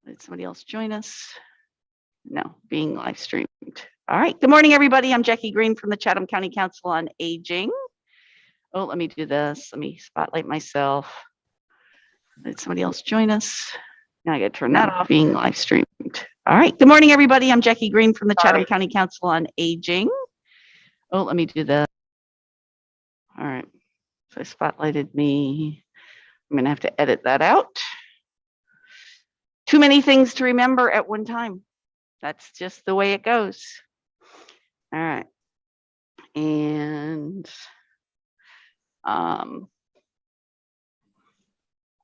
Did somebody else join us? No, being live streamed. All right. Good morning, everybody. I'm Jackie Green from the Chatham County Council on Aging. Oh, let me do this. Let me spotlight myself. Did somebody else join us? Now I got to turn that off. Being live streamed. All right. Good morning, everybody. I'm Jackie Green from the Chatham County Council on Aging. Oh, let me do this. All right. So I spotlighted me. I'm going to have to edit that out. Too many things to remember at one time. That's just the way it goes. All right. And all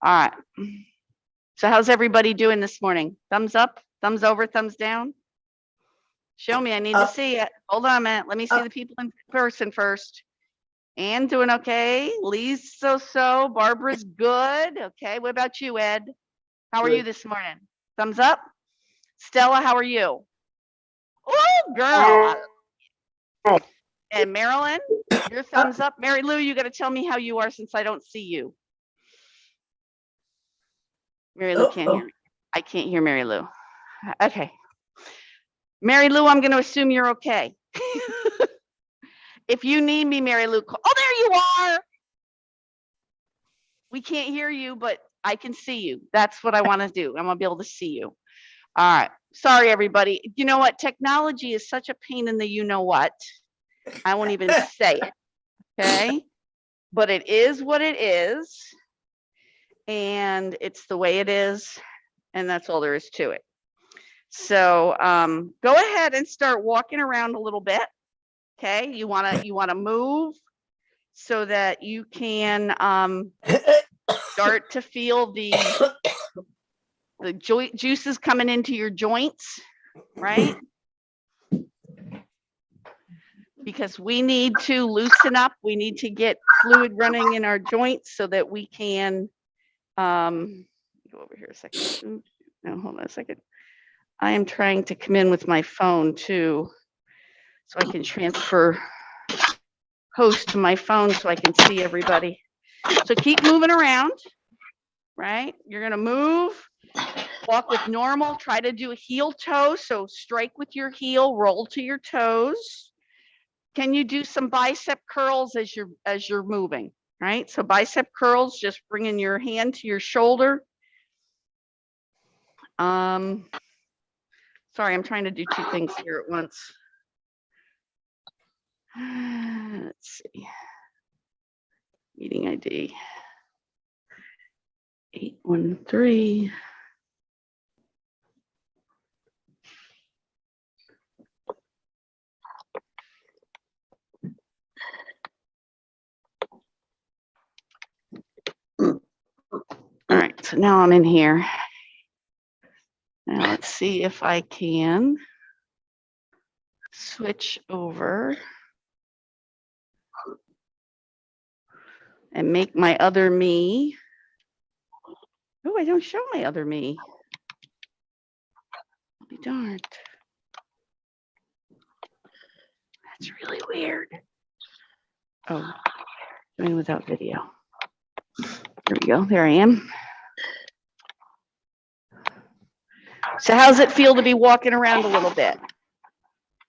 right. So how's everybody doing this morning? Thumbs up, thumbs over, thumbs down? Show me, I need to see it. Hold on a minute. Let me see the people in person first. Ann doing okay. Lee's so. Barbara's good. Okay. What about you, Ed? How are you this morning? Thumbs up. Stella, how are you? Oh, girl. And Marilyn, your thumbs up. Mary Lou, you got to tell me how you are since I don't see you. Mary Lou can't hear me. I can't hear Mary Lou. Okay. Mary Lou, I'm going to assume you're okay. If you need me, Mary Lou, oh, there you are. We can't hear you, but I can see you. That's what I want to do. I want to be able to see you. All right. Sorry, everybody. You know what? Technology is such a pain in the you-know-what. I won't even say it. Okay? But it is what it is. And it's the way it is. And that's all there is to it. So go ahead and start walking around a little bit. Okay? You wanna move so that you can start to feel the juices coming into your joints, right? Because we need to loosen up. We need to get fluid running in our joints so that we can, go over here a second. No, hold on a second. I am trying to come in with my phone too, so I can transfer host to my phone so I can see everybody. So keep moving around, right? You're gonna move, walk with normal, try to do a heel toe. So strike with your heel, roll to your toes. Can you do some bicep curls as you're moving, right? So bicep curls, just bringing your hand to your shoulder. Sorry, I'm trying to do two things here at once. Let's see. Meeting ID 813. All right, so now I'm in here. Now let's see if I can switch over and make my other me. Oh, I don't show my other me. I'll be darned. That's really weird. Oh, doing without video. There we go. There I am. So how's it feel to be walking around a little bit?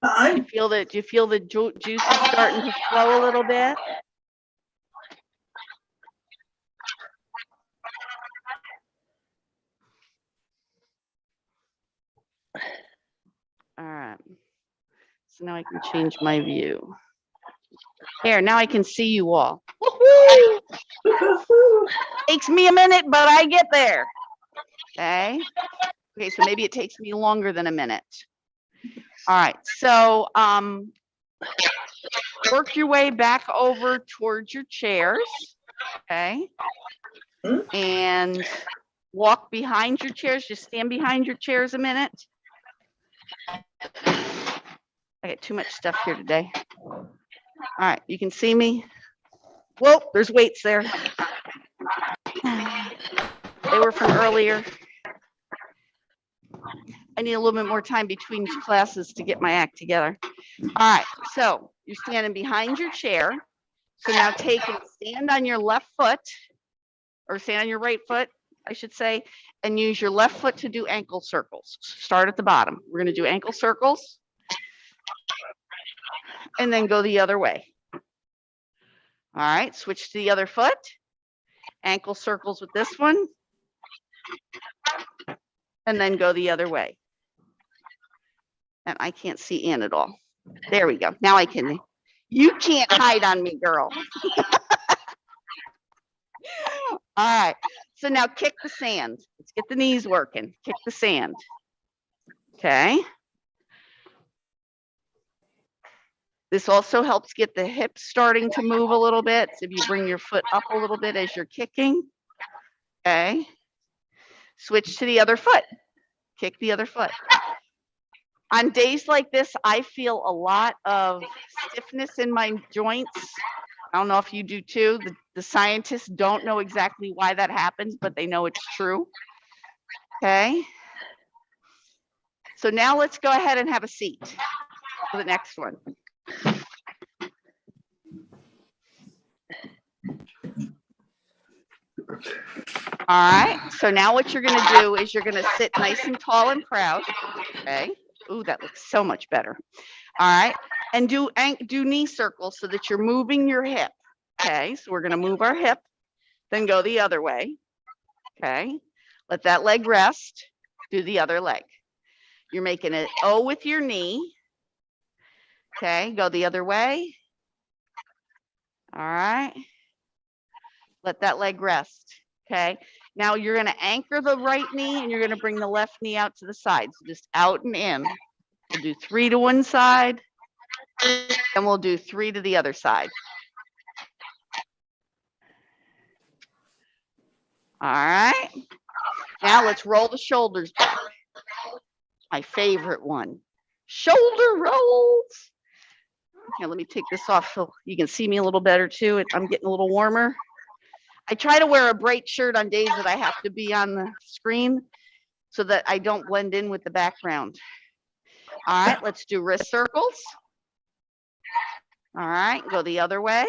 Do you feel the juices starting to flow a little bit? All right. So now I can change my view. There, now I can see you all. Takes me a minute, but I get there. Okay. Okay, so maybe it takes me longer than a minute. All right, so work your way back over towards your chairs, okay? And walk behind your chairs. Just stand behind your chairs a minute. I got too much stuff here today. All right, you can see me. Whoa, there's weights there. They were from earlier. I need a little bit more time between classes to get my act together. All right, so you're standing behind your chair. So now take and stand on your left foot, or stand on your right foot, I should say, and use your left foot to do ankle circles. Start at the bottom. We're going to do ankle circles and then go the other way. All right, switch to the other foot. Ankle circles with this one and then go the other way. And I can't see Ann at all. There we go. Now I can. You can't hide on me, girl. All right. So now kick the sand. Let's get the knees working. Kick the sand. Okay. This also helps get the hips starting to move a little bit. So if you bring your foot up a little bit as you're kicking. Okay. Switch to the other foot. Kick the other foot. On days like this, I feel a lot of stiffness in my joints. I don't know if you do too. The scientists don't know exactly why that happens, but they know it's true. Okay. So now let's go ahead and have a seat for the next one. All right. So now what you're going to do is you're going to sit nice and tall and proud. Okay. Ooh, that looks so much better. All right. And do knee circles so that you're moving your hip. Okay. So we're going to move our hip, then go the other way. Okay. Let that leg rest. Do the other leg. You're making an O with your knee. Okay. Go the other way. All right. Let that leg rest. Okay. Now you're going to anchor the right knee and you're going to bring the left knee out to the side. So just out and in. We'll do 3 to one side and we'll do 3 to the other side. All right. Now let's roll the shoulders back. My favorite one. Shoulder rolls. Okay, let me take this off so you can see me a little better too. I'm getting a little warmer. I try to wear a bright shirt on days that I have to be on the screen so that I don't blend in with the background. All right, let's do wrist circles. All right, go the other way.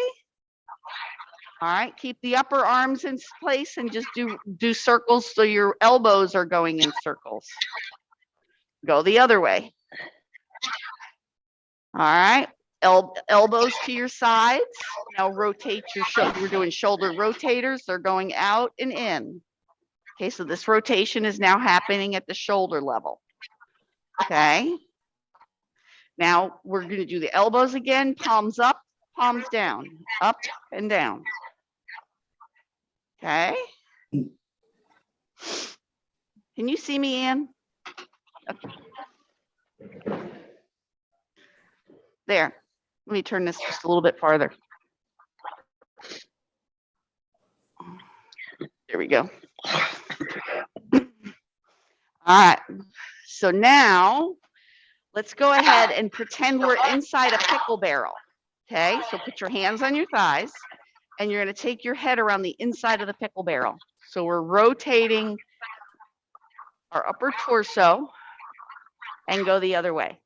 All right, keep the upper arms in place and just do circles so your elbows are going in circles. Go the other way. All right, elbows to your sides. Now rotate your shoulder. We're doing shoulder rotators. They're going out and in. Okay, so this rotation is now happening at the shoulder level. Okay. Now we're going to do the elbows again. Palms up, palms down, up and down. Okay. Can you see me, Ann? Okay. There. Let me turn this just a little bit farther. There we go. All right. So now let's go ahead and pretend we're inside a pickle barrel. Okay. So put your hands on your thighs and you're going to take your head around the inside of the pickle barrel. So we're rotating our upper torso and go the other way.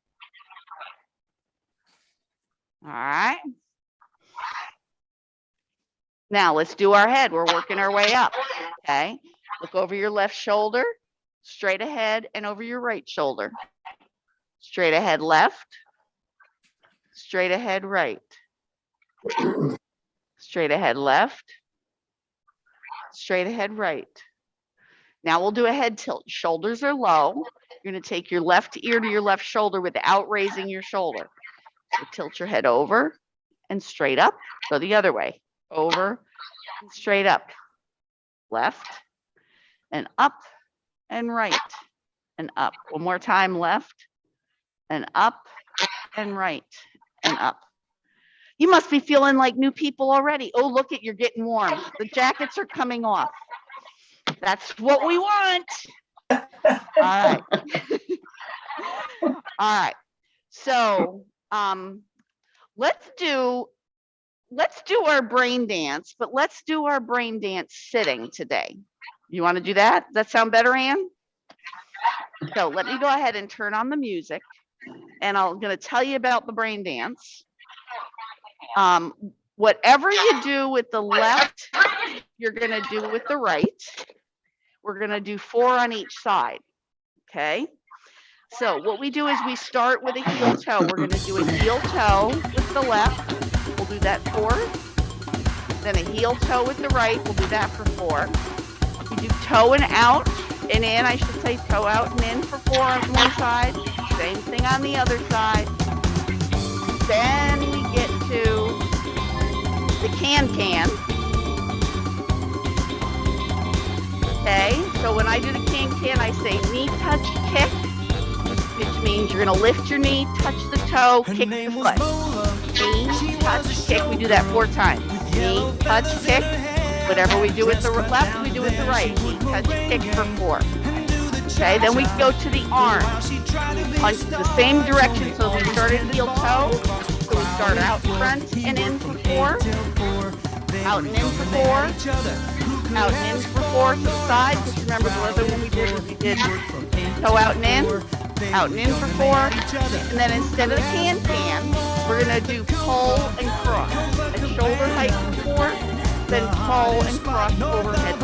All right. Now let's do our head. We're working our way up. Okay. Look over your left shoulder, straight ahead, and over your right shoulder. Straight ahead left, straight ahead right. Straight ahead left, straight ahead right. Now we'll do a head tilt. Shoulders are low. You're going to take your left ear to your left shoulder without raising your shoulder. So tilt your head over and straight up. Go the other way. Over and straight up. Left and up and right and up. One more time. Left and up and right and up. You must be feeling like new people already. Oh, look at, you're getting warm. The jackets are coming off. That's what we want. All right. All right. So let's do our brain dance, but let's do our brain dance sitting today. You want to do that? Does that sound better, Ann? So let me go ahead and turn on the music, and I'm going to tell you about the brain dance. Whatever you do with the left, you're going to do with the right. We're going to do 4 on each side. Okay. So what we do is we start with a heel toe. We're going to do a heel toe with the left. We'll do that 4. Then a heel toe with the right. We'll do that for 4. We do toe and out and in. I should say toe out and in for 4 on one side. Same thing on the other side. Then we get to the can-can. Okay, so when I do the can-can, I say knee touch kick, which means you're going to lift your knee, touch the toe, kick the foot. Knee touch kick. We do that 4 times. Knee touch kick. Whatever we do with the left, we do with the right. Knee touch kick for 4. Okay, then we go to the arm. Punch the same direction. So we started heel toe. So we start out front and in for 4. Out and in for 4. Out and in for 4 to the side. Just remember the other one we did was we did toe out and in for 4. And then instead of the can-can, we're going to do pull and cross. At shoulder height for 4, then pull and cross overhead.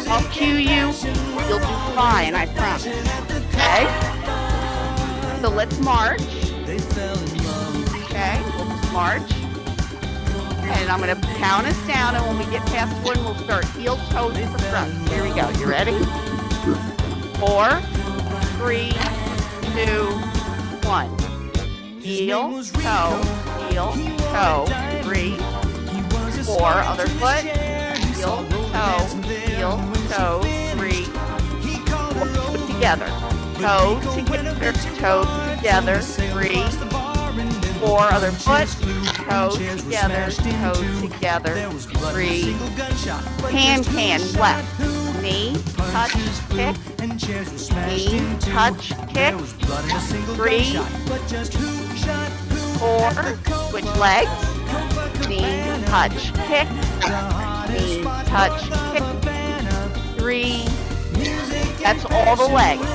I'll cue you. You'll do fine, I promise. Okay? So let's march. Okay, we'll just march. And I'm going to count us down, and when we get past 1, we'll start heel toe to the front. Here we go. You ready? 4, 3, 2, 1. Heel, toe, 3, 4. Other foot. Heel, toe, 3, 4. Together. Toe together, 3, 4. Other foot. Toe together, 3. Can, left. Knee, touch, kick. Knee, touch, kick. 3, 4. Switch legs. Knee, touch, kick. Knee, touch, kick. 3. That's all the legs.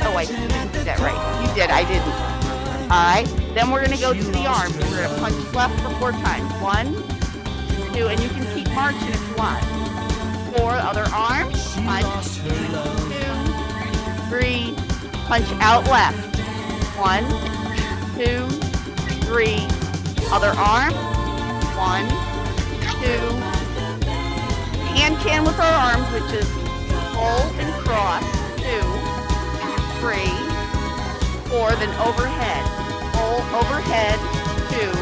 Oh, I didn't do that right. You did, I didn't. All right. Then we're going to go to the arms. We're going to punch left for 4 times. 1, 2, and you can keep marching if you want. 4, other arm. Punch. 2, 3. Punch out left. 1, 2, 3. Other arm. 1, 2. Can with our arms, which is pull and cross. 2, 3, 4. Then overhead. Pull overhead. 2,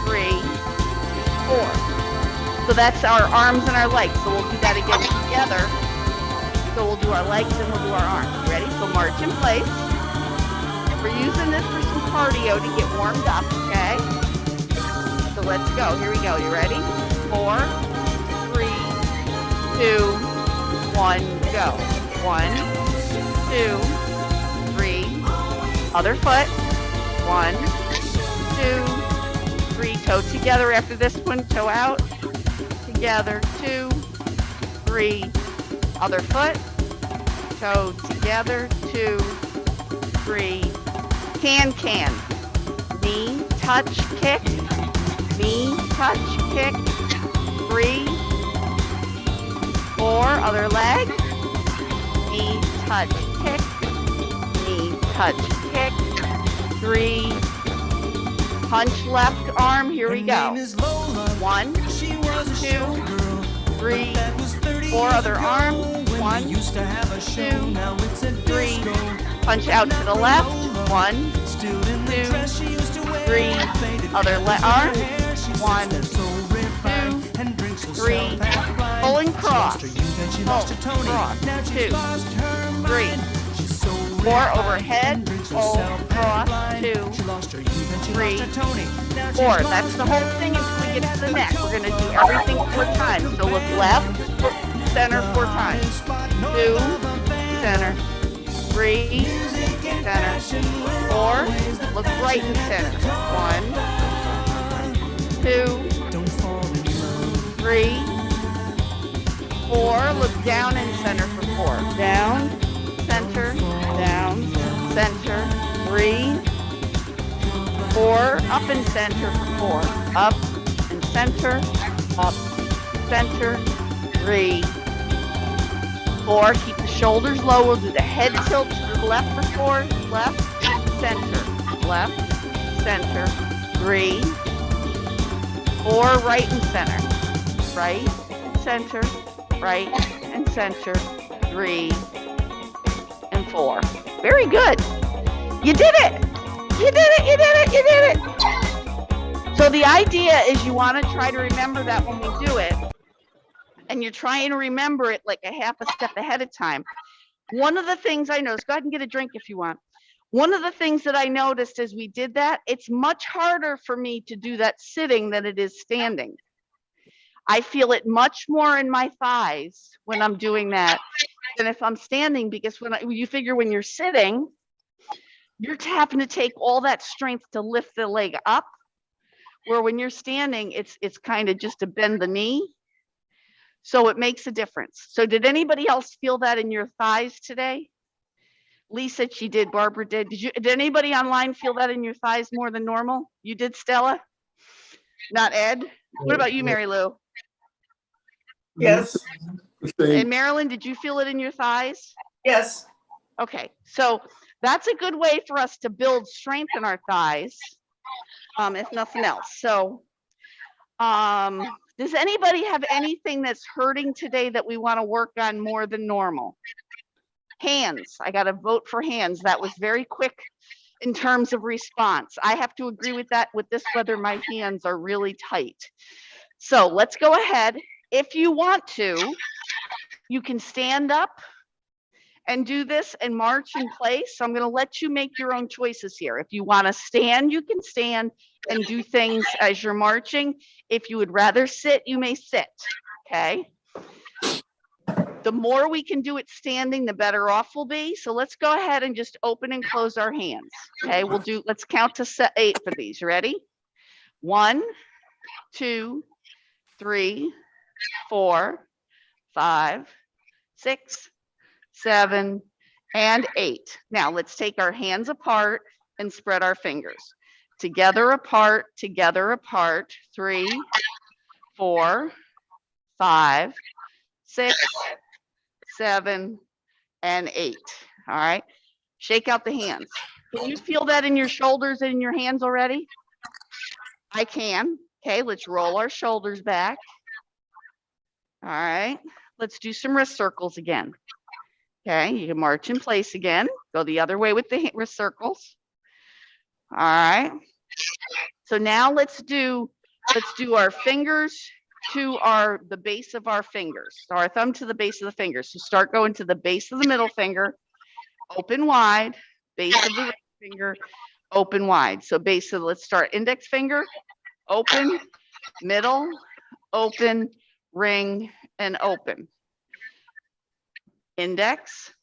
3, 4. So that's our arms and our legs. So we'll do that again together. So we'll do our legs and we'll do our arms. Ready? So march in place. We're using this for some cardio to get warmed up, okay? So let's go. Here we go. You ready? 4, 3, 2, 1, go. 1, 2, 3. Other foot. 1, 2, 3. Toe together after this one. Toe out. Together. 2, 3. Other foot. Toe together. 2, 3. Can. Knee touch kick. Knee touch kick. 3, 4. Other leg. Knee touch kick. Knee touch kick. 3. Punch left arm. Here we go. 1, 2, 3, 4. Other arm. 1, 2, 3. Punch out to the left. 1, 2, 3. Other arm. 1, 2, 3. Pull and cross. Pull, cross. 2, 3. 4. Overhead. Pull, cross. 2, 3, 4. That's the whole thing until we get to the neck. We're going to do everything 4 times. So look left, center 4 times. 2, center. 3, center. 4. Look right and center. 1, 2, 3, 4. Look down and center for 4. Down, center, 3, 4. Up and center for 4. Up and center, 3, 4. Keep the shoulders low. We'll do the head tilt to the left for 4. Left, center, left, center. 3, 4. Right and center. Right, center, right, and center. 3 and 4. Very good. You did it. You did it. You did it. You did it. So the idea is you want to try to remember that when we do it, and you're trying to remember it like a half a step ahead of time. One of the things I noticed, go ahead and get a drink if you want. One of the things that I noticed as we did that, it's much harder for me to do that sitting than it is standing. I feel it much more in my thighs when I'm doing that than if I'm standing, because you figure when you're sitting, you're having to take all that strength to lift the leg up, where when you're standing, it's kind of just to bend the knee. So it makes a difference. So did anybody else feel that in your thighs today? Lisa, she did. Barbara did. Did anybody online feel that in your thighs more than normal? You did, Stella? Not Ed? What about you, Mary Lou? Yes. And Marilyn, did you feel it in your thighs? Yes. Okay, so that's a good way for us to build strength in our thighs, if nothing else. So does anybody have anything that's hurting today that we want to work on more than normal? Hands. I got to vote for hands. That was very quick in terms of response. I have to agree with that. With this weather, my hands are really tight. So let's go ahead. If you want to, you can stand up and do this and march in place. So I'm going to let you make your own choices here. If you want to stand, you can stand and do things as you're marching. If you would rather sit, you may sit. Okay. The more we can do it standing, the better off we'll be. So let's go ahead and just open and close our hands. Okay. Let's count to 8 for these. Ready? 1, 2, 3, 4, 5, 6, 7, and 8. Now let's take our hands apart and spread our fingers. Together apart, together apart. 3, 4, 5, 6, 7, and 8. All right. Shake out the hands. Can you feel that in your shoulders and in your hands already? I can. Okay, let's roll our shoulders back. All right. Let's do some wrist circles again. Okay, you can march in place again. Go the other way with the wrist circles. All right. So now let's do our fingers to the base of our fingers. So our thumb to the base of the fingers. So start going to the base of the middle finger, open wide, base of the ring finger, open wide. So let's start index finger, open, middle, open, ring, and open. Index,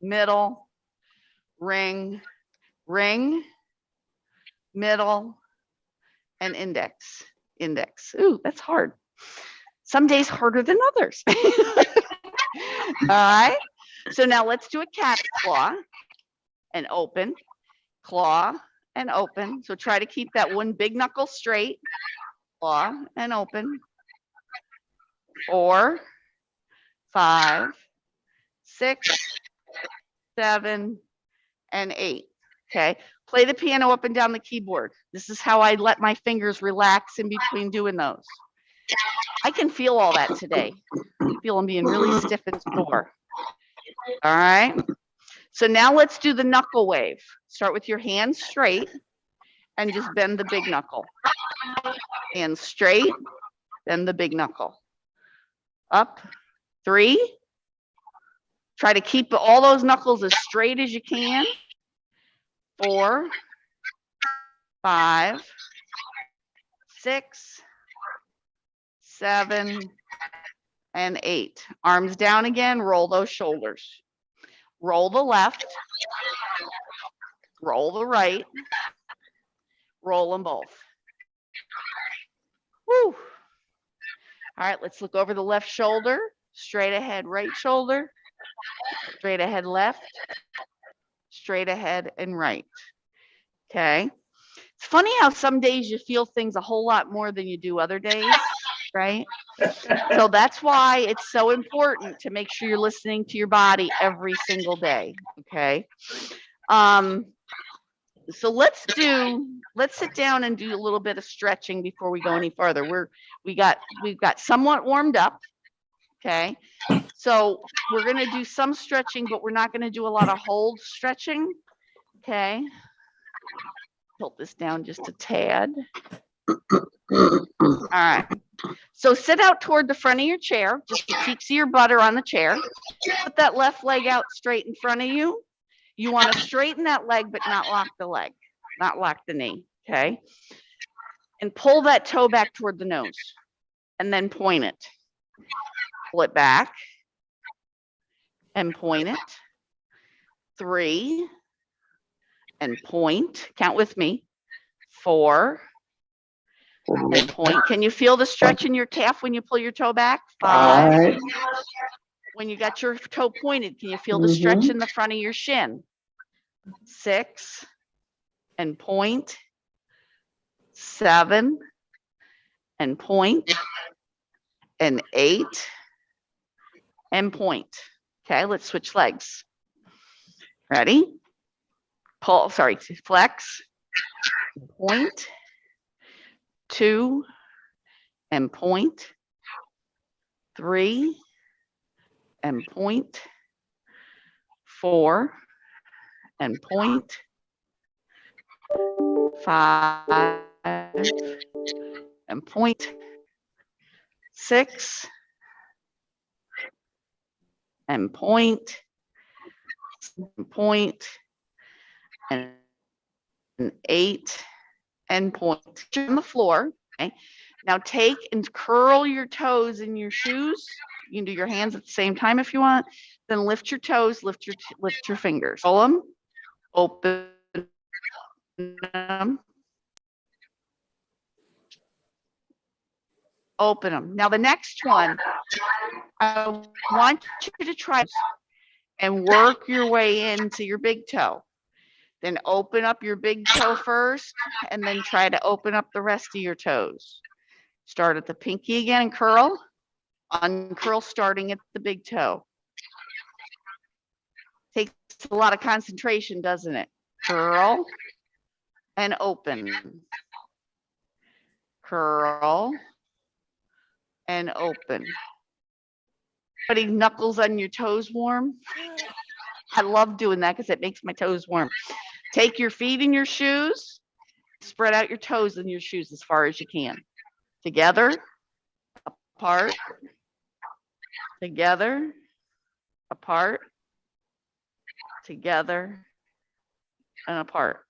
middle, ring, ring, middle, and index. Ooh, that's hard. Some days harder than others. All right. So now let's do a cat's claw and open, claw and open. So try to keep that one big knuckle straight, claw and open. 4, 5, 6, 7, and 8. Okay. Play the piano up and down the keyboard. This is how I let my fingers relax in between doing those. I can feel all that today. I feel them being really stiff and sore. All right. So now let's do the knuckle wave. Start with your hands straight and just bend the big knuckle. Hands straight, bend the big knuckle. Up, 3. Try to keep all those knuckles as straight as you can. 4, 5, 6, 7, and 8. Arms down again, roll those shoulders. Roll the left, roll the right, roll them both. Woo. All right, let's look over the left shoulder, straight ahead right shoulder, straight ahead left, straight ahead and right. Okay. It's funny how some days you feel things a whole lot more than you do other days. right? So that's why it's so important to make sure you're listening to your body every single day, okay? So let's sit down and do a little bit of stretching before we go any further. We've got somewhat warmed up, okay? So we're gonna do some stretching, but we're not gonna do a lot of hold stretching, okay? Tilt this down just a tad. All right. So sit out toward the front of your chair, just to keep your butter on the chair. Put that left leg out straight in front of you. You want to straighten that leg, but not lock the leg, not lock the knee, okay? And pull that toe back toward the nose and then point it. Pull it back and point it. 3 and point. Count with me. 4 and point. Can you feel the stretch in your calf when you pull your toe back? 5. When you got your toe pointed, can you feel the stretch in the front of your shin? 6 and point. 7 and point. And 8 and point. Okay, let's switch legs. Ready? Pull, sorry, flex, point, 2 and point, 3 and point, 4 and point, 5 and point, 6 and point, and 8 and point. On the floor. Okay. Now take and curl your toes in your shoes. You can do your hands at the same time if you want. Then lift your toes, lift your fingers. Pull them, open them, open them. Now the next one, I want you to try and work your way into your big toe. Then open up your big toe first, and then try to open up the rest of your toes. Start at the pinky again and curl. Uncurl starting at the big toe. Takes a lot of concentration, doesn't it? Curl and open. Curl and open. Putting knuckles on your toes warm. I love doing that because it makes my toes warm. Take your feet in your shoes, spread out your toes in your shoes as far as you can. Together, apart, together, apart, together, and apart.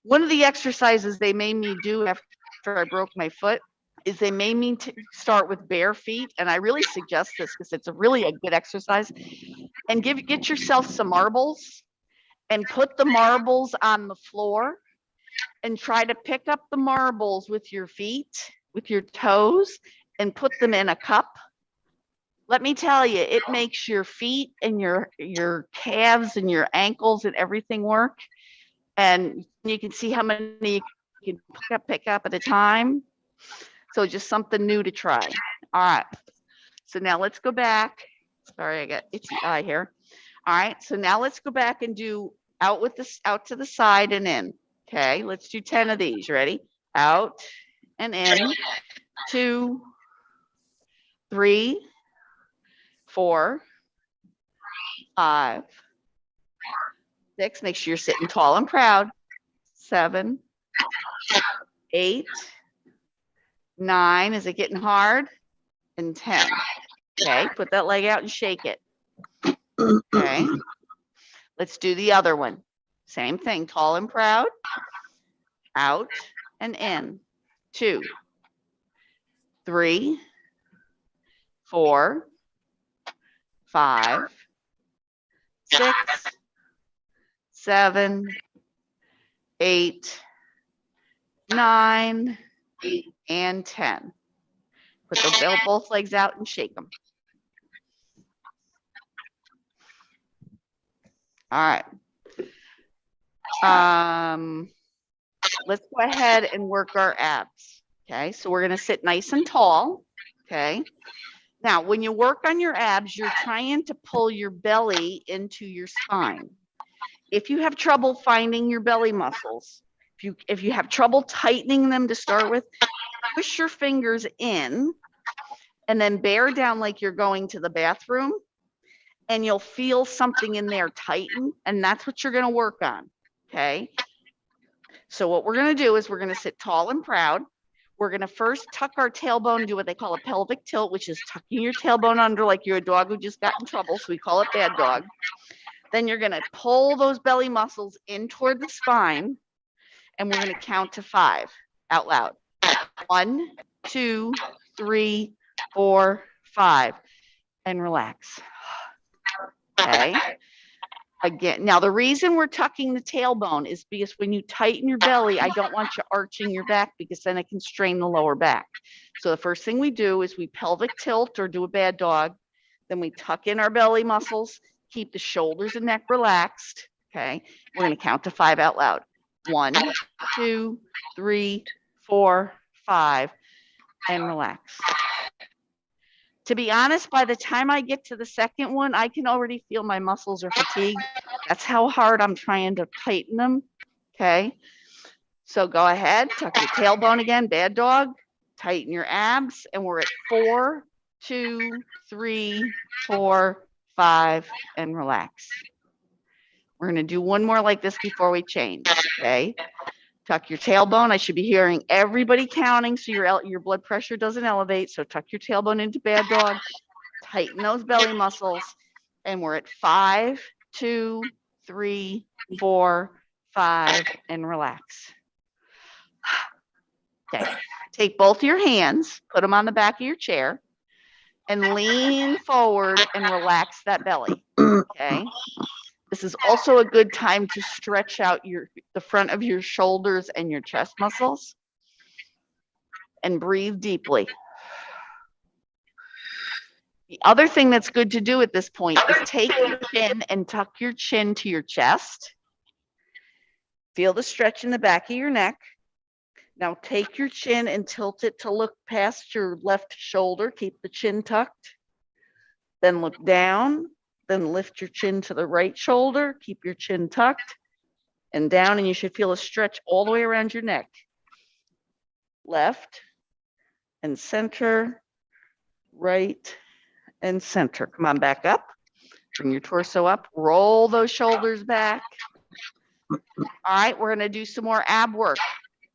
One of the exercises they made me do after I broke my foot is they made me start with bare feet, and I really suggest this because it's a good exercise. And get yourself some marbles and put the marbles on the floor and try to pick up the marbles with your feet, with your toes, and put them in a cup. Let me tell you, it makes your feet and your calves and your ankles and everything work. And you can see how many you can pick up at a time. So just something new to try. All right. So now let's go back. Sorry, I got itchy eye here. All right. So now let's go back and do out to the side and in. Okay. Let's do 10 of these. Ready? Out and in. 2, 3, 4, 5, 6. Make sure you're sitting tall and proud. 7, 8, 9. Is it getting hard? And 10. Okay, put that leg out and shake it. Okay, let's do the other one. Same thing, tall and proud. Out and in. 2, 3, 4, 5, 6, 7, 8, 9, and 10. Put both legs out and shake them. All right. Let's go ahead and work our abs. Okay, so we're going to sit nice and tall. Okay. Now, when you work on your abs, you're trying to pull your belly into your spine. If you have trouble finding your belly muscles, if you have trouble tightening them to start with, push your fingers in and then bear down like you're going to the bathroom, and you'll feel something in there tighten, and that's what you're going to work on. Okay. So what we're going to do is we're going to sit tall and proud. We're going to first tuck our tailbone, do what they call a pelvic tilt, which is tucking your tailbone under like you're a dog who just got in trouble. So we call it bad dog. Then you're going to pull those belly muscles in toward the spine, and we're going to count to 5 out loud. 1, 2, 3, 4, 5, and relax. Okay. Again, now the reason we're tucking the tailbone is because when you tighten your belly, I don't want you arching your back because then it can strain the lower back. So the first thing we do is we pelvic tilt or do a bad dog. Then we tuck in our belly muscles, keep the shoulders and neck relaxed. Okay. We're going to count to 5 out loud. 1, 2, 3, 4, 5, and relax. To be honest, by the time I get to the second one, I can already feel my muscles are fatigued. That's how hard I'm trying to tighten them. Okay. So go ahead, tuck your tailbone again, bad dog, tighten your abs, and we're at 4, 2, 3, 4, 5, and relax. We're going to do one more like this before we change. Okay. Tuck your tailbone. I should be hearing everybody counting so your blood pressure doesn't elevate. So tuck your tailbone into bad dog, tighten those belly muscles, and we're at 5, 2, 3, 4, 5, and relax. Okay. Take both your hands, put them on the back of your chair, and lean forward and relax that belly. Okay. This is also a good time to stretch out the front of your shoulders and your chest muscles, and breathe deeply. The other thing that's good to do at this point is take your chin and tuck your chin to your chest. Feel the stretch in the back of your neck. Now take your chin and tilt it to look past your left shoulder. Keep the chin tucked. Then look down. Then lift your chin to the right shoulder. Keep your chin tucked and down, and you should feel a stretch all the way around your neck. Left and center, right and center. Come on back up. Bring your torso up. Roll those shoulders back. All right, we're going to do some more ab work.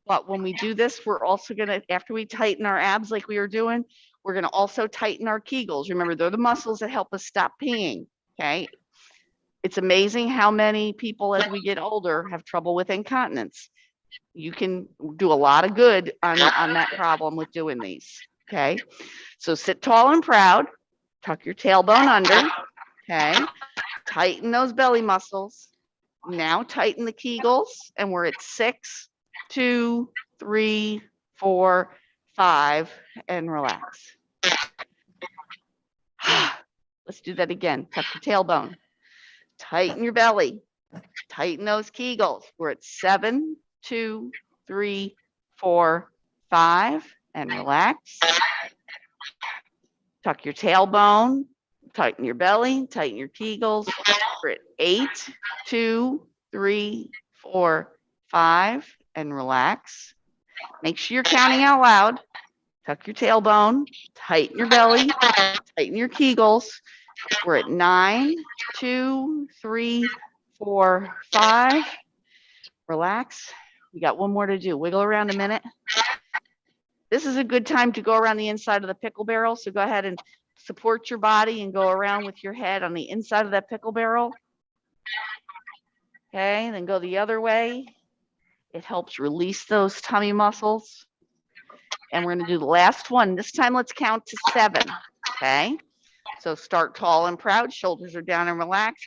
But when we do this, we're also going to, after we tighten our abs like we were doing, we're going to also tighten our Kegels. Remember, they're the muscles that help us stop peeing. Okay. It's amazing how many people as we get older have trouble with incontinence. You can do a lot of good on that problem with doing these. Okay. So sit tall and proud. Tuck your tailbone under. Okay. Tighten those belly muscles. Now tighten the Kegels, and we're at 6, 2, 3, 4, 5, and relax. Let's do that again. Tuck your tailbone. Tighten your belly. Tighten those Kegels. We're at 7, 2, 3, 4, 5, and relax. Tuck your tailbone. Tighten your belly. Tighten your Kegels. We're at 8, 2, 3, 4, 5, and relax. Make sure you're counting out loud. Tuck your tailbone. Tighten your belly. Tighten your Kegels. We're at 9, 2, 3, 4, 5. Relax. We got one more to do. Wiggle around a minute. This is a good time to go around the inside of the pickle barrel. So go ahead and support your body and go around with your head on the inside of that pickle barrel. Okay, then go the other way. It helps release those tummy muscles. And we're going to do the last one. This time, let's count to 7. Okay. So start tall and proud. Shoulders are down and relaxed.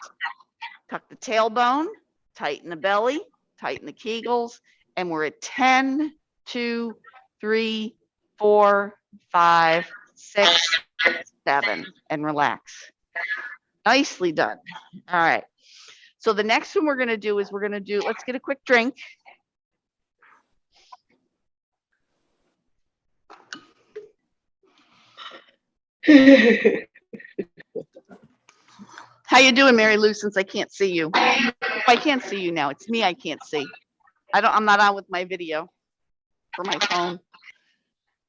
Tuck the tailbone. Tighten the belly. Tighten the Kegels. And we're at 10, 2, 3, 4, 5, 6, 7. And relax. Nicely done. All right. So the next one we're going to do is let's get a quick drink. How you doing, Mary Lou, since I can't see you? Oh, I can't see you now. It's me I can't see. I'm not on with my video for my phone.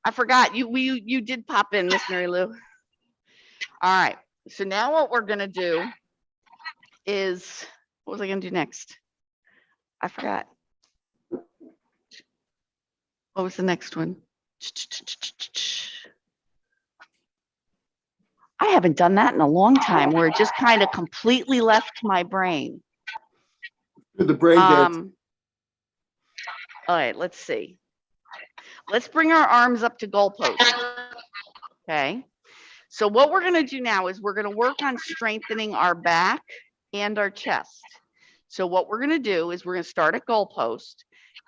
I forgot. You did pop in, Miss Mary Lou. All right. So now what we're gonna do is, what was I gonna do next? I forgot. What was the next one? I haven't done that in a long time, where it just kind of completely left my brain. The brain dance. All right, let's see. Let's bring our arms up to goalpost. Okay. So what we're going to do now is we're going to work on strengthening our back and our chest. So what we're going to do is we're going to start at goalpost,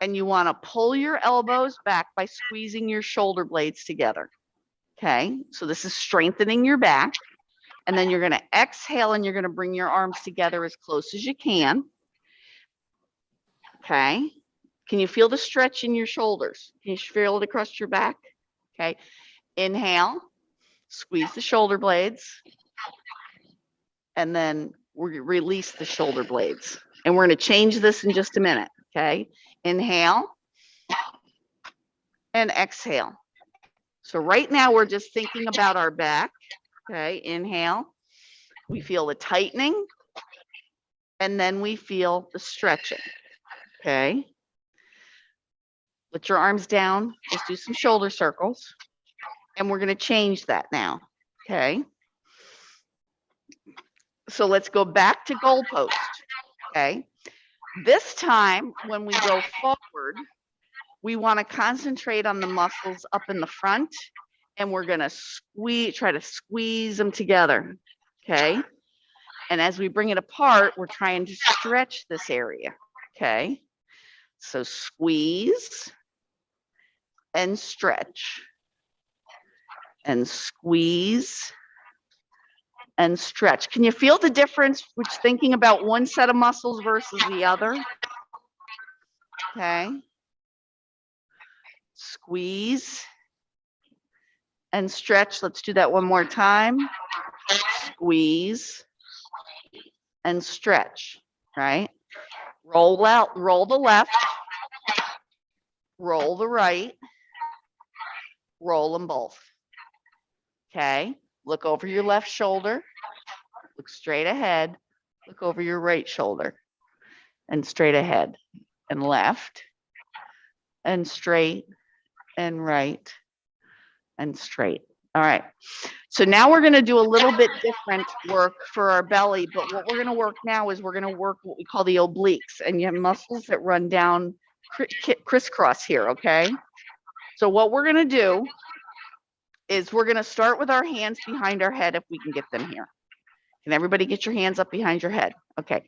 and you want to pull your elbows back by squeezing your shoulder blades together. Okay. So this is strengthening your back. And then you're going to exhale, and you're going to bring your arms together as close as you can. Okay. Can you feel the stretch in your shoulders? Can you feel it across your back? Okay. Inhale, squeeze the shoulder blades, and then we release the shoulder blades. And we're going to change this in just a minute. Okay. Inhale and exhale. So right now we're just thinking about our back. Okay. Inhale. We feel the tightening, and then we feel the stretching. Okay. Let your arms down. Just do some shoulder circles. And we're going to change that now. Okay. So let's go back to goalpost. Okay. This time, when we go forward, we want to concentrate on the muscles up in the front, and we're going to try to squeeze them together. Okay. And as we bring it apart, we're trying to stretch this area. Okay. So squeeze and stretch, and squeeze and stretch. Can you feel the difference which thinking about one set of muscles versus the other? Okay. Squeeze and stretch. Let's do that one more time. Squeeze and stretch, right? Roll out, roll the left, roll the right, roll them both. Okay. Look over your left shoulder, look straight ahead, look over your right shoulder, and straight ahead, and left, and straight, and right, and straight. All right. So now we're going to do a little bit different work for our belly, but what we're going to work now is we're going to work what we call the obliques, and you have muscles that run down crisscross here. Okay. So what we're going to do is we're going to start with our hands behind our head, if we can get them here. Can everybody get your hands up behind your head? Okay.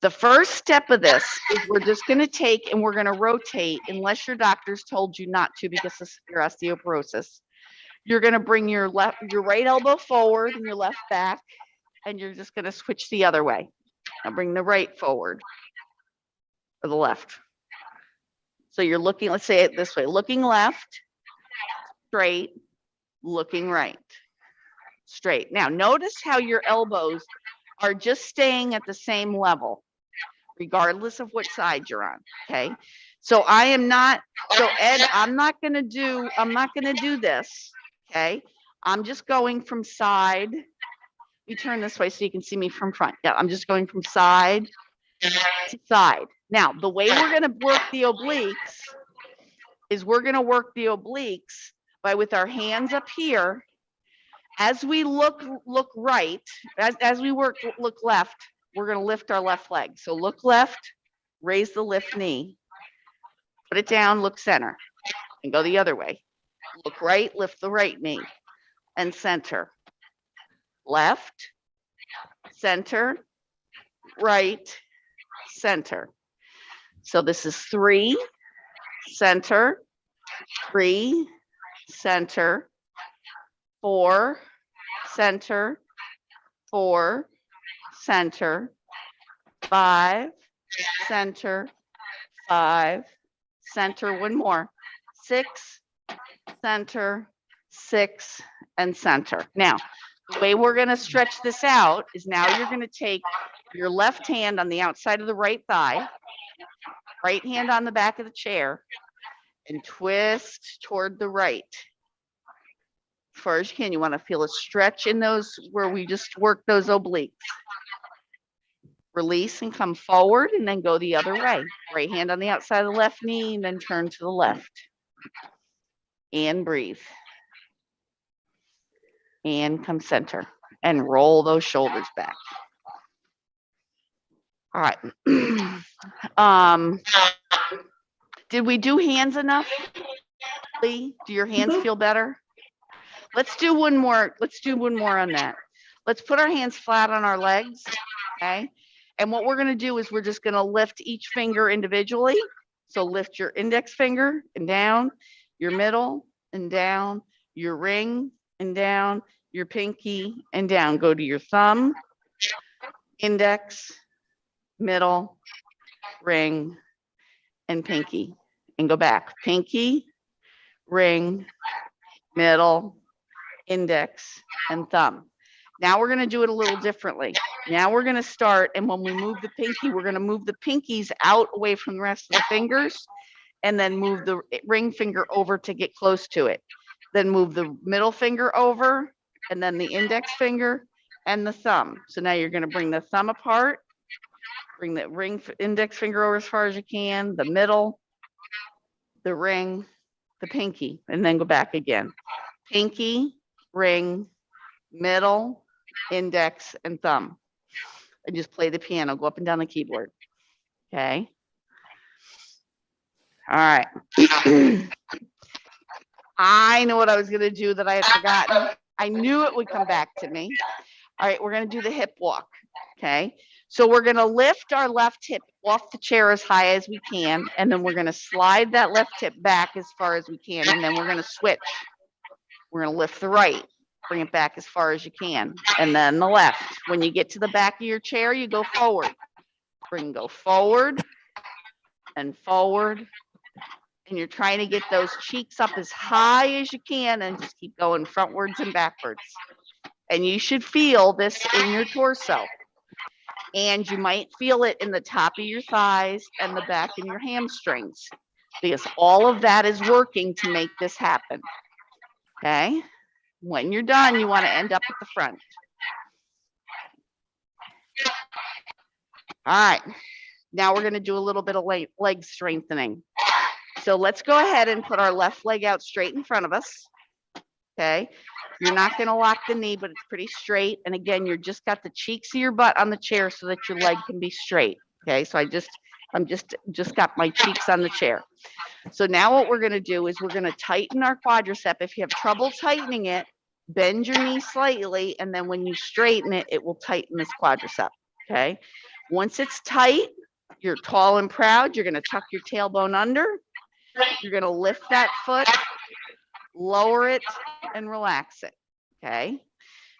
The first step of this is we're just going to take and we're going to rotate, unless your doctor's told you not to because of your osteoporosis. You're going to bring your right elbow forward and your left back, and you're just going to switch the other way. Now bring the right forward or the left. So you're looking, let's say it this way, looking left, straight, looking right, straight. Now notice how your elbows are just staying at the same level, regardless of what side you're on. Okay. So Ed, I'm not going to do this. Okay. I'm just going from side. We turn this way so you can see me from front. Yeah. I'm just going from side to side. Now, the way we're going to work the obliques is we're going to work the obliques by, with our hands up here, as we look right, as we look left, we're going to lift our left leg. So look left, raise the left knee, put it down, look center, and go the other way. Look right, lift the right knee, and center. Left, center, right, center. So this is 3, center, 3, center, 4, center, 4, center, 5, center, 5, center, one more, 6, center, 6, and center. Now, the way we're going to stretch this out is now you're going to take your left hand on the outside of the right thigh, right hand on the back of the chair, and twist toward the right. As far as you can, you want to feel a stretch in those where we just worked those obliques. Release and come forward and then go the other way. Right hand on the outside of the left knee and then turn to the left. And breathe. And come center and roll those shoulders back. All right. Did we do hands enough? Lee, do your hands feel better? Let's do one more. Let's do one more on that. Let's put our hands flat on our legs. Okay. And what we're going to do is we're just going to lift each finger individually. So lift your index finger and down, your middle and down, your ring and down, your pinky and down. Go to your thumb, index, middle, ring, and pinky. And go back. Pinky, ring, middle, index, and thumb. Now we're going to do it a little differently. Now we're going to start, and when we move the pinky, we're going to move the pinkies out away from the rest of the fingers, and then move the ring finger over to get close to it. Then move the middle finger over, and then the index finger and the thumb. So now you're going to bring the thumb apart, bring the index finger over as far as you can, the middle, the ring, the pinky, and then go back again. Pinky, ring, middle, index, and thumb. And just play the piano, go up and down the keyboard. Okay. All right. I know what I was going to do that I had forgotten. I knew it would come back to me. All right, we're going to do the hip walk. Okay. So we're going to lift our left hip off the chair as high as we can, and then we're going to slide that left hip back as far as we can, and then we're going to switch. We're going to lift the right, bring it back as far as you can, and then the left. When you get to the back of your chair, you go forward. Go forward and forward, and you're trying to get those cheeks up as high as you can, and just keep going frontwards and backwards. And you should feel this in your torso. And you might feel it in the top of your thighs and the back in your hamstrings, because all of that is working to make this happen. Okay. When you're done, you want to end up at the front. All right. Now we're going to do a little bit of leg strengthening. So let's go ahead and put our left leg out straight in front of us. Okay. You're not going to lock the knee, but it's pretty straight. And again, you're just got the cheeks of your butt on the chair so that your leg can be straight. Okay. So I'm just got my cheeks on the chair. So now what we're going to do is we're going to tighten our quadricep. If you have trouble tightening it, bend your knee slightly. And then when you straighten it, it will tighten this quadricep. Okay. Once it's tight, you're tall and proud. You're going to tuck your tailbone under. You're going to lift that foot, lower it, and relax it. Okay.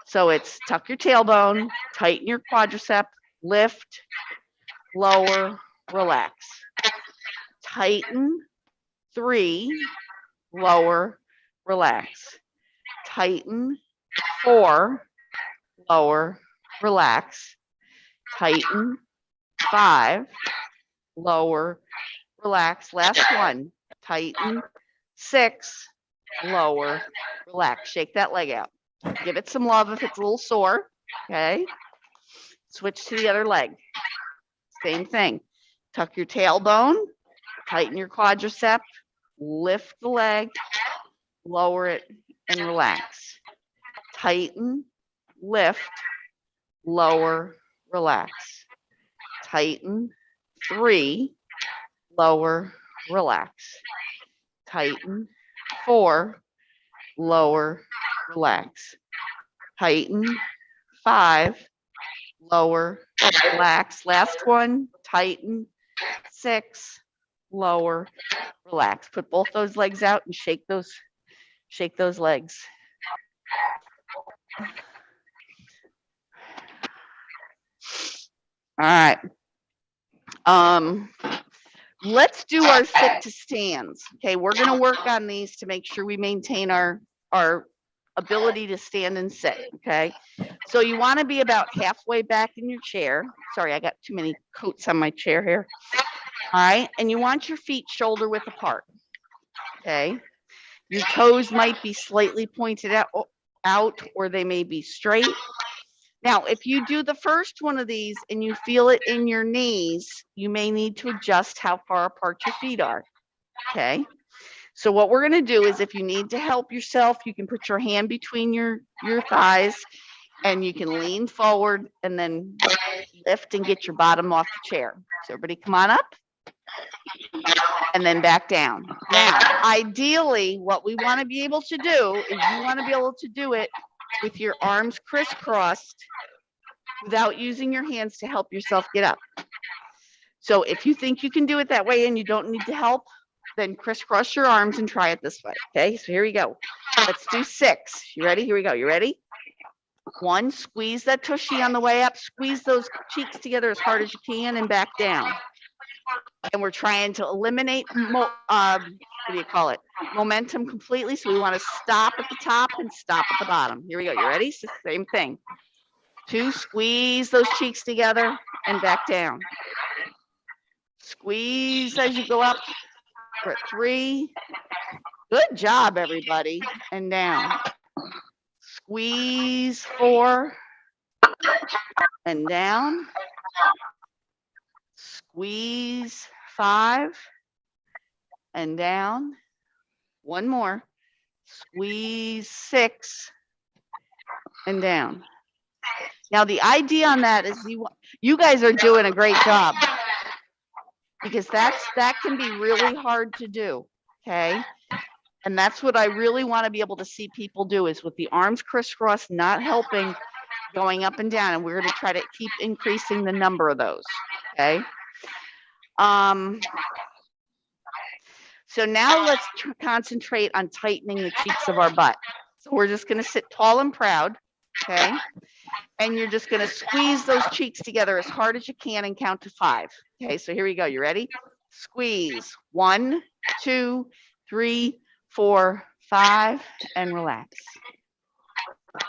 So it's tuck your tailbone, tighten your quadricep, lift, lower, relax. Tighten, 3, lower, relax. Tighten, 4, lower, relax. Tighten, 5, lower, relax. Last one. Tighten, 6, lower, relax. Shake that leg out. Give it some love if it's a little sore. Okay. Switch to the other leg. Same thing. Tuck your tailbone, tighten your quadricep, lift the leg, lower it, and relax. Tighten, lift, lower, relax. Tighten, 3, lower, relax. Tighten, 4, lower, relax. Tighten, 5, lower, relax. Last one, tighten, 6, lower, relax. Put both those legs out and shake those legs. All right. Let's do our sit to stands. Okay, we're going to work on these to make sure we maintain our ability to stand and sit, okay? So you want to be about halfway back in your chair. Sorry, I got too many coats on my chair here. All right, and you want your feet shoulder width apart, okay? Your toes might be slightly pointed out or they may be straight. Now, if you do the first one of these and you feel it in your knees, you may need to adjust how far apart your feet are, okay? So what we're going to do is if you need to help yourself, you can put your hand between your thighs and you can lean forward and then lift and get your bottom off the chair. So everybody come on up and then back down. Now, ideally, what we want to be able to do is you want to be able to do it with your arms crisscrossed without using your hands to help yourself get up. So if you think you can do it that way and you don't need to help, then crisscross your arms and try it this way. Okay, so here we go. Let's do 6. You ready? Here we go. You ready? 1, squeeze that tushy on the way up. Squeeze those cheeks together as hard as you can and back down. And we're trying to eliminate, what do you call it? Momentum completely. So we want to stop at the top and stop at the bottom. Here we go. You ready? Same thing. 2, squeeze those cheeks together and back down. Squeeze as you go up. We're at 3. Good job, everybody. And down. Squeeze 4 and down. Squeeze 5 and down. One more. Squeeze 6 and down. Now the idea on that is you guys are doing a great job because that can be really hard to do, okay? And that's what I really want to be able to see people do is with the arms crisscrossed, not helping, going up and down, and we're going to try to keep increasing the number of those, okay? So now let's concentrate on tightening the cheeks of our butt. So we're just going to sit tall and proud, okay? And you're just going to squeeze those cheeks together as hard as you can and count to 5. Okay, so here we go. You ready? Squeeze. 1, 2, 3, 4, 5, and relax.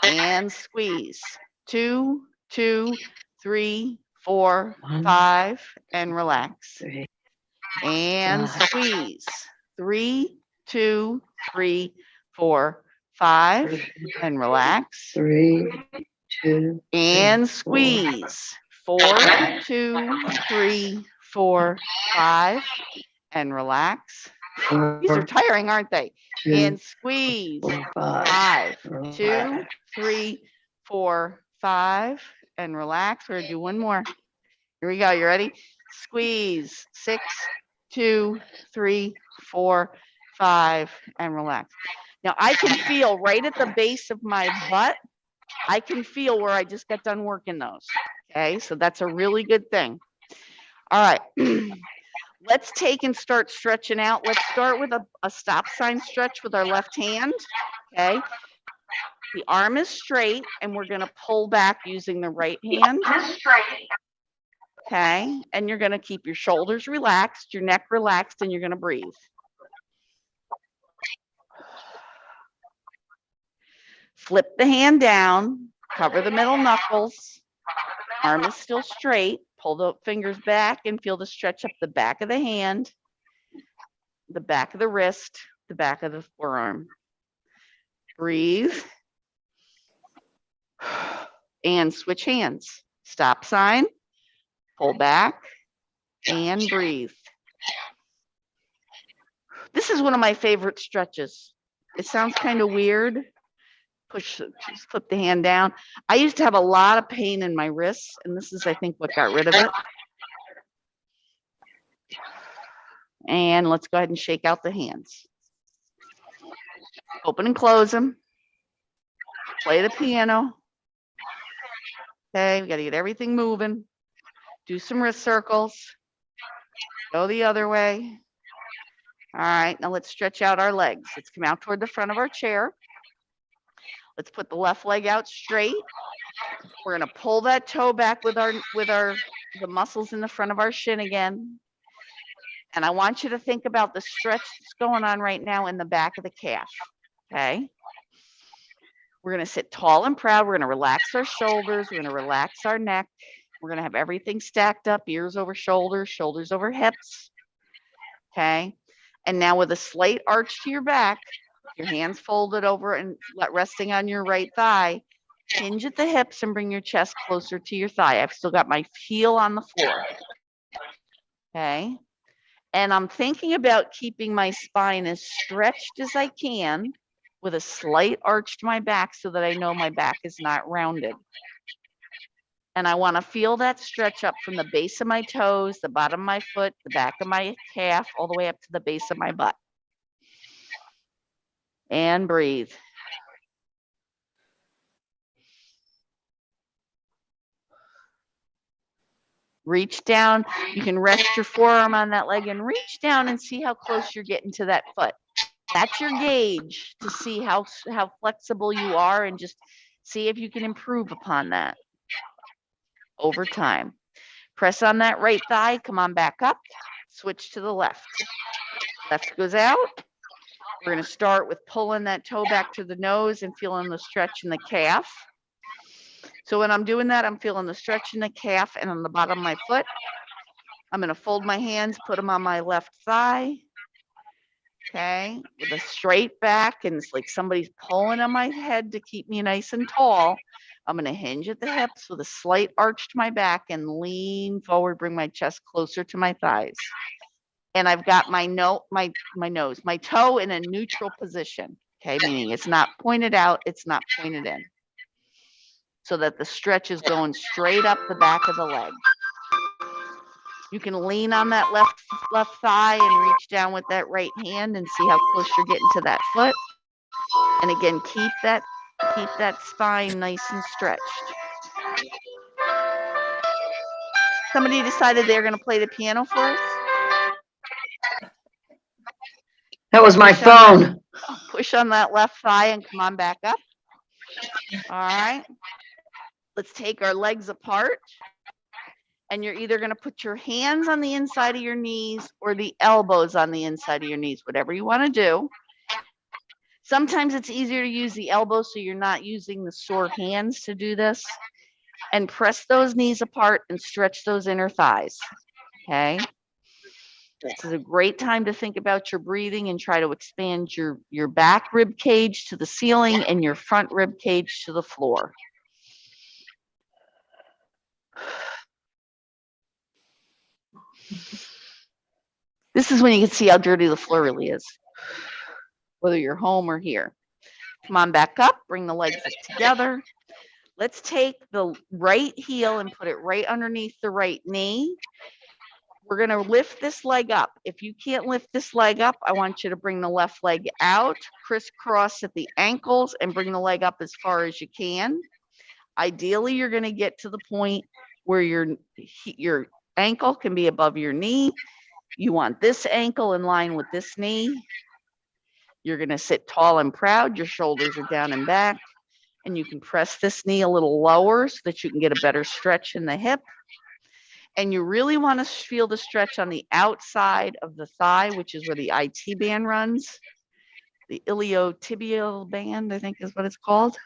And squeeze. 2, 2, 3, 4, 5, and relax. And squeeze. 3, 2, 3, 4, 5, and relax. 3, 2, and squeeze. 4, 2, 3, 4, 5, and relax. 4, These are tiring, aren't they? 2, And squeeze. 4, 5. 5, 2, 3, 4, 5, and relax. We're gonna do one more. Here we go. You ready? Squeeze. 6, 2, 3, 4, 5, and relax. Now I can feel right at the base of my butt. I can feel where I just got done working those. Okay, so that's a really good thing. All right, let's take and start stretching out. Let's start with a stop sign stretch with our left hand. Okay, the arm is straight and we're going to pull back using the right hand. Okay, and you're going to keep your shoulders relaxed, your neck relaxed, and you're going to breathe. Flip the hand down, cover the middle knuckles, arm is still straight, pull the fingers back and feel the stretch up the back of the hand, the back of the wrist, the back of the forearm. Breathe. And switch hands. Stop sign, pull back, and breathe. This is one of my favorite stretches. It sounds kind of weird. Just flip the hand down. I used to have a lot of pain in my wrists, and this is, I think, what got rid of it. And let's go ahead and shake out the hands. Open and close them. Play the piano. Okay, we got to get everything moving. Do some wrist circles. Go the other way. All right, now let's stretch out our legs. Let's come out toward the front of our chair. Let's put the left leg out straight. We're going to pull that toe back with the muscles in the front of our shin again. And I want you to think about the stretch that's going on right now in the back of the calf. Okay. We're going to sit tall and proud. We're going to relax our shoulders. We're going to relax our neck. We're going to have everything stacked up, ears over shoulders, shoulders over hips. Okay. And now with a slight arch to your back, your hands folded over and resting on your right thigh, hinge at the hips and bring your chest closer to your thigh. I've still got my heel on the floor. Okay. And I'm thinking about keeping my spine as stretched as I can with a slight arch to my back so that I know my back is not rounded. And I want to feel that stretch up from the base of my toes, the bottom of my foot, the back of my calf, all the way up to the base of my butt. And breathe. Reach down. You can rest your forearm on that leg and reach down and see how close you're getting to that foot. That's your gauge to see how flexible you are, and just see if you can improve upon that over time. Press on that right thigh. Come on back up. Switch to the left. Left goes out. We're going to start with pulling that toe back to the nose and feeling the stretch in the calf. So when I'm doing that, I'm feeling the stretch in the calf and on the bottom of my foot. I'm going to fold my hands, put them on my left thigh. Okay, with a straight back, and it's like somebody's pulling on my head to keep me nice and tall. I'm going to hinge at the hips with a slight arch to my back and lean forward, bring my chest closer to my thighs. And I've got my toe in a neutral position. Okay, meaning it's not pointed out, it's not pointed in. So that the stretch is going straight up the back of the leg. You can lean on that left thigh and reach down with that right hand and see how close you're getting to that foot. And again, keep that spine nice and stretched. Somebody decided they're going to play the piano for us. That was my phone. Push on that left thigh and come on back up. All right. Let's take our legs apart. And you're either going to put your hands on the inside of your knees or the elbows on the inside of your knees, whatever you want to do. Sometimes it's easier to use the elbows so you're not using the sore hands to do this. And press those knees apart and stretch those inner thighs. Okay. This is a great time to think about your breathing and try to expand your back rib cage to the ceiling and your front rib cage to the floor. This is when you can see how dirty the floor really is, whether you're home or here. Come on back up, bring the legs up together. Let's take the right heel and put it right underneath the right knee. We're going to lift this leg up. If you can't lift this leg up, I want you to bring the left leg out, crisscross at the ankles, and bring the leg up as far as you can. Ideally, you're going to get to the point where your ankle can be above your knee. You want this ankle in line with this knee. You're going to sit tall and proud. Your shoulders are down and back. And you can press this knee a little lower so that you can get a better stretch in the hip. And you really want to feel the stretch on the outside of the thigh, which is where the IT band runs. The iliotibial band, I think is what it's called.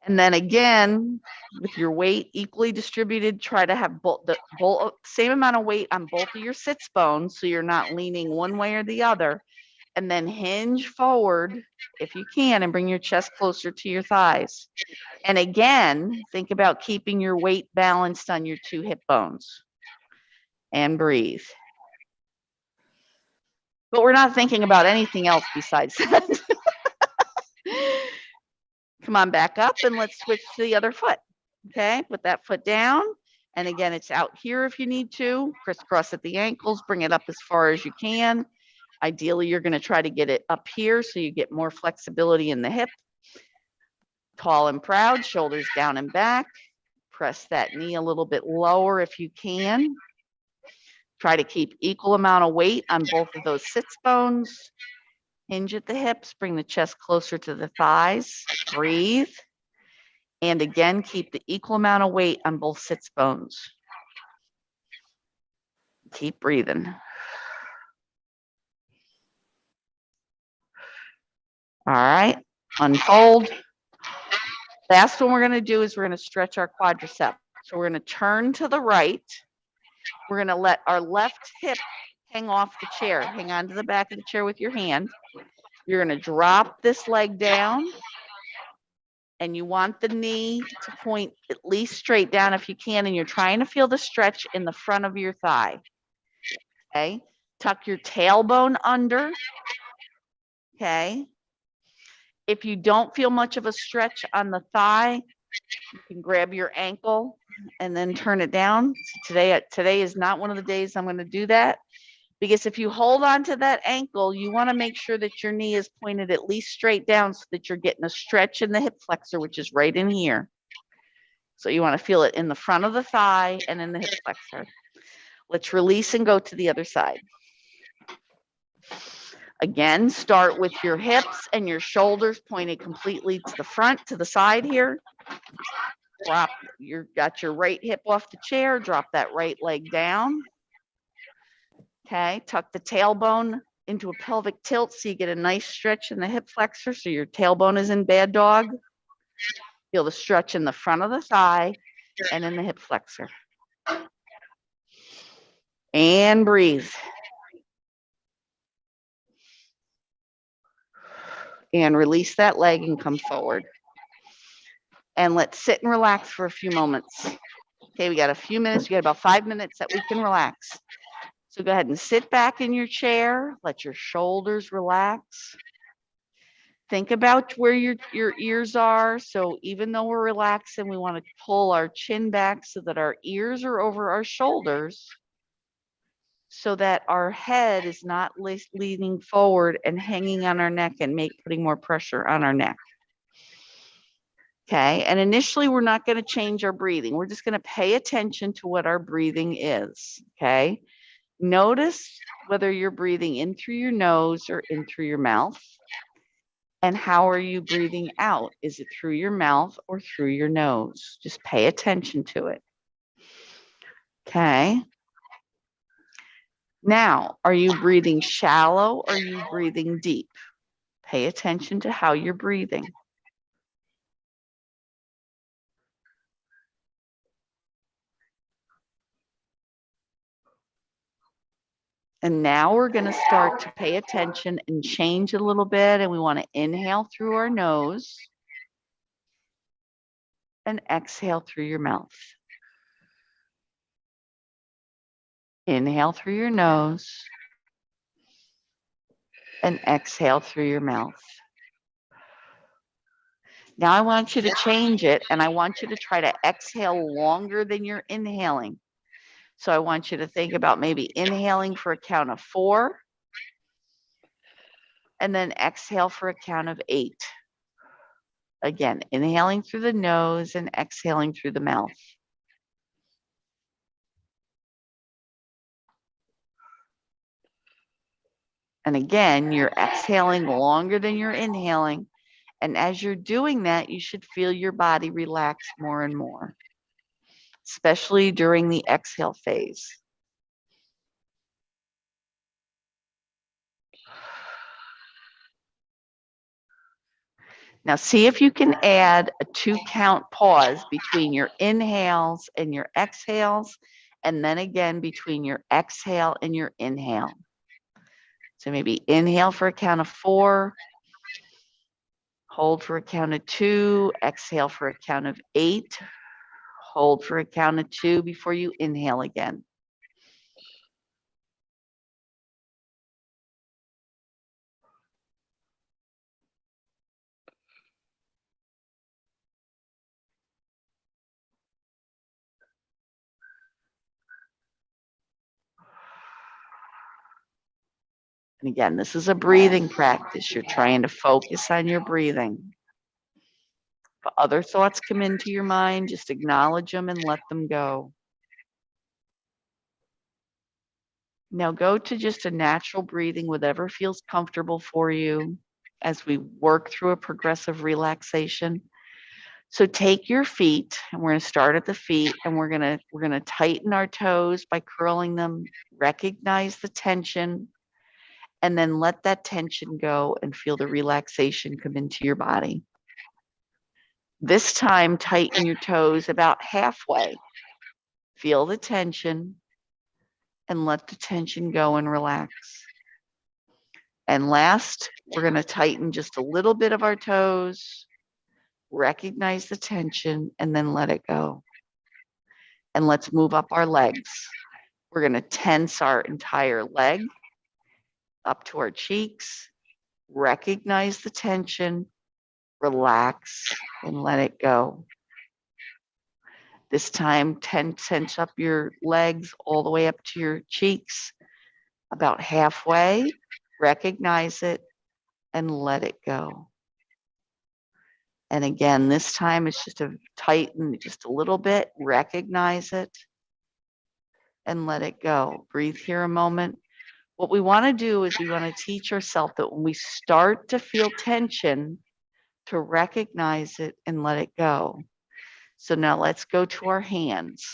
And then again, with your weight equally distributed, try to have the same amount of weight on both of your sits bones so you're not leaning one way or the other. And then hinge forward if you can and bring your chest closer to your thighs. And again, think about keeping your weight balanced on your two hip bones. And breathe. But we're not thinking about anything else besides that. Come on back up and let's switch to the other foot. Okay, put that foot down. And again, it's out here if you need to. Crisscross at the ankles, bring it up as far as you can. Ideally, you're going to try to get it up here so you get more flexibility in the hip. Tall and proud, shoulders down and back. Press that knee a little bit lower if you can. Try to keep equal amount of weight on both of those sits bones. Hinge at the hips, bring the chest closer to the thighs. Breathe. And again, keep the equal amount of weight on both sits bones. Keep breathing. All right. unfold. Last one we're going to do is we're going to stretch our quadricep. So we're going to turn to the right. We're going to let our left hip hang off the chair. Hang on to the back of the chair with your hand. You're going to drop this leg down, and you want the knee to point at least straight down if you can, and you're trying to feel the stretch in the front of your thigh. Okay? Tuck your tailbone under. Okay? If you don't feel much of a stretch on the thigh, you can grab your ankle and then turn it down. So today is not one of the days I'm going to do that, because if you hold on to that ankle, you want to make sure that your knee is pointed at least straight down so that you're getting a stretch in the hip flexor, which is right in here. So you want to feel it in the front of the thigh and in the hip flexor. Let's release and go to the other side. Again, start with your hips and your shoulders pointed completely to the front, to the side here. Drop, got your right hip off the chair, drop that right leg down. Okay, tuck the tailbone into a pelvic tilt so you get a nice stretch in the hip flexor so your tailbone is in bad dog. Feel the stretch in the front of the thigh and in the hip flexor. And breathe. And release that leg and come forward. And let's sit and relax for a few moments. Okay, we got a few minutes. We got about 5 minutes that we can relax. So go ahead and sit back in your chair. Let your shoulders relax. Think about where your ears are. So even though we're relaxing, we want to pull our chin back so that our ears are over our shoulders, so that our head is not leaning forward and hanging on our neck and putting more pressure on our neck. Okay, and initially we're not going to change our breathing. We're just going to pay attention to what our breathing is. Okay, notice whether you're breathing in through your nose or in through your mouth. And how are you breathing out? Is it through your mouth or through your nose? Just pay attention to it. Okay. Now, are you breathing shallow or are you breathing deep? Pay attention to how you're breathing. And now we're going to start to pay attention and change a little bit. And we want to inhale through our nose and exhale through your mouth. Inhale through your nose and exhale through your mouth. Now I want you to change it, and I want you to try to exhale longer than you're inhaling. So I want you to think about maybe inhaling for a count of 4, and then exhale for a count of 8. Again, inhaling through the nose and exhaling through the mouth. And again, you're exhaling longer than you're inhaling. And as you're doing that, you should feel your body relax more and more, especially during the exhale phase. Now see if you can add a 2-count pause between your inhales and your exhales, and then again between your exhale and your inhale. So maybe inhale for a count of 4, hold for a count of 2, exhale for a count of 8, hold for a count of 2 before you inhale again. And again, this is a breathing practice. You're trying to focus on your breathing. If other thoughts come into your mind, just acknowledge them and let them go. Now go to just a natural breathing, whatever feels comfortable for you as we work through a progressive relaxation. So take your feet, and we're going to start at the feet, and we're going to tighten our toes by curling them. Recognize the tension And then let that tension go and feel the relaxation come into your body. This time, tighten your toes about halfway. Feel the tension and let the tension go and relax. And last, we're going to tighten just a little bit of our toes, recognize the tension, and then let it go. And let's move up our legs. We're going to tense our entire leg up to our cheeks, recognize the tension, relax, and let it go. This time, tense up your legs all the way up to your cheeks, about halfway, recognize it, and let it go. And again, this time it's just to tighten just a little bit, recognize it, and let it go. Breathe here a moment. What we want to do is we want to teach ourselves that when we start to feel tension, to recognize it and let it go. So now let's go to our hands.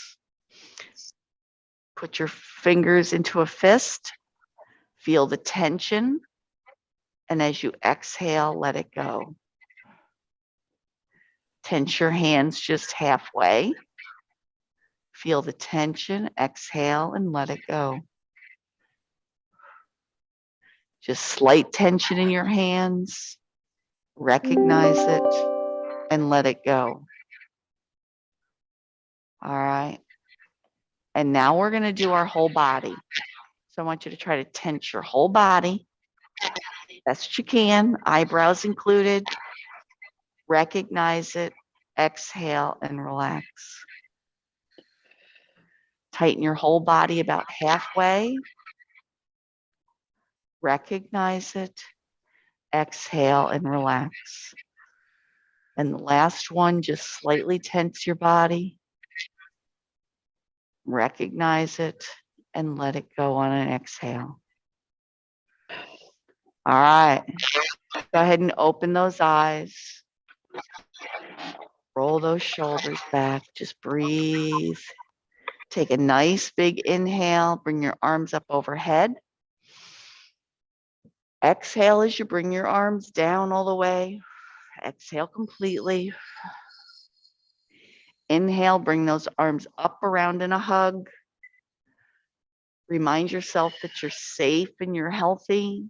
Put your fingers into a fist, feel the tension, and as you exhale, let it go. Tense your hands just halfway. Feel the tension, exhale, and let it go. Just slight tension in your hands. Recognize it and let it go. All right. And now we're going to do our whole body. So I want you to try to tense your whole body best you can, eyebrows included. Recognize it, exhale, and relax. Tighten your whole body about halfway. Recognize it, exhale, and relax. And the last one, just slightly tense your body. Recognize it and let it go on an exhale. All right. Go ahead and open those eyes. Roll those shoulders back. Just breathe. Take a nice big inhale. Bring your arms up overhead. Exhale as you bring your arms down all the way. Exhale completely. Inhale, bring those arms up around in a hug. Remind yourself that you're safe and you're healthy.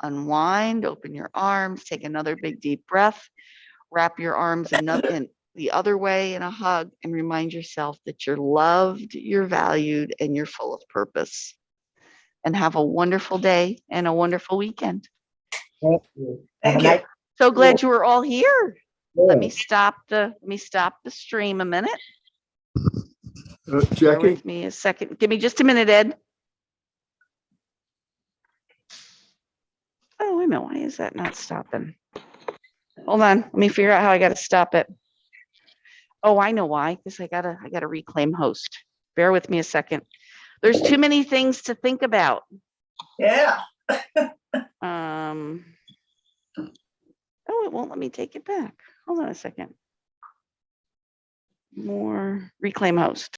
Unwind, open your arms, take another big deep breath. Wrap your arms in the other way in a hug and remind yourself that you're loved, you're valued, and you're full of purpose. And have a wonderful day and a wonderful weekend. Thank you. Thank you. So glad you were all here. Let me Good. stop the stream a minute. Bear Jackie, with me a second. Give me just a minute, Ed. Oh, wait a minute. Why is that not stopping? Hold on. Let me figure out how I got to stop it. Oh, I know why. Because I gotta reclaim host. Bear with me a second. There's too many things to think about. Yeah. Oh, it won't let me take it back. Hold on a second. More reclaim host.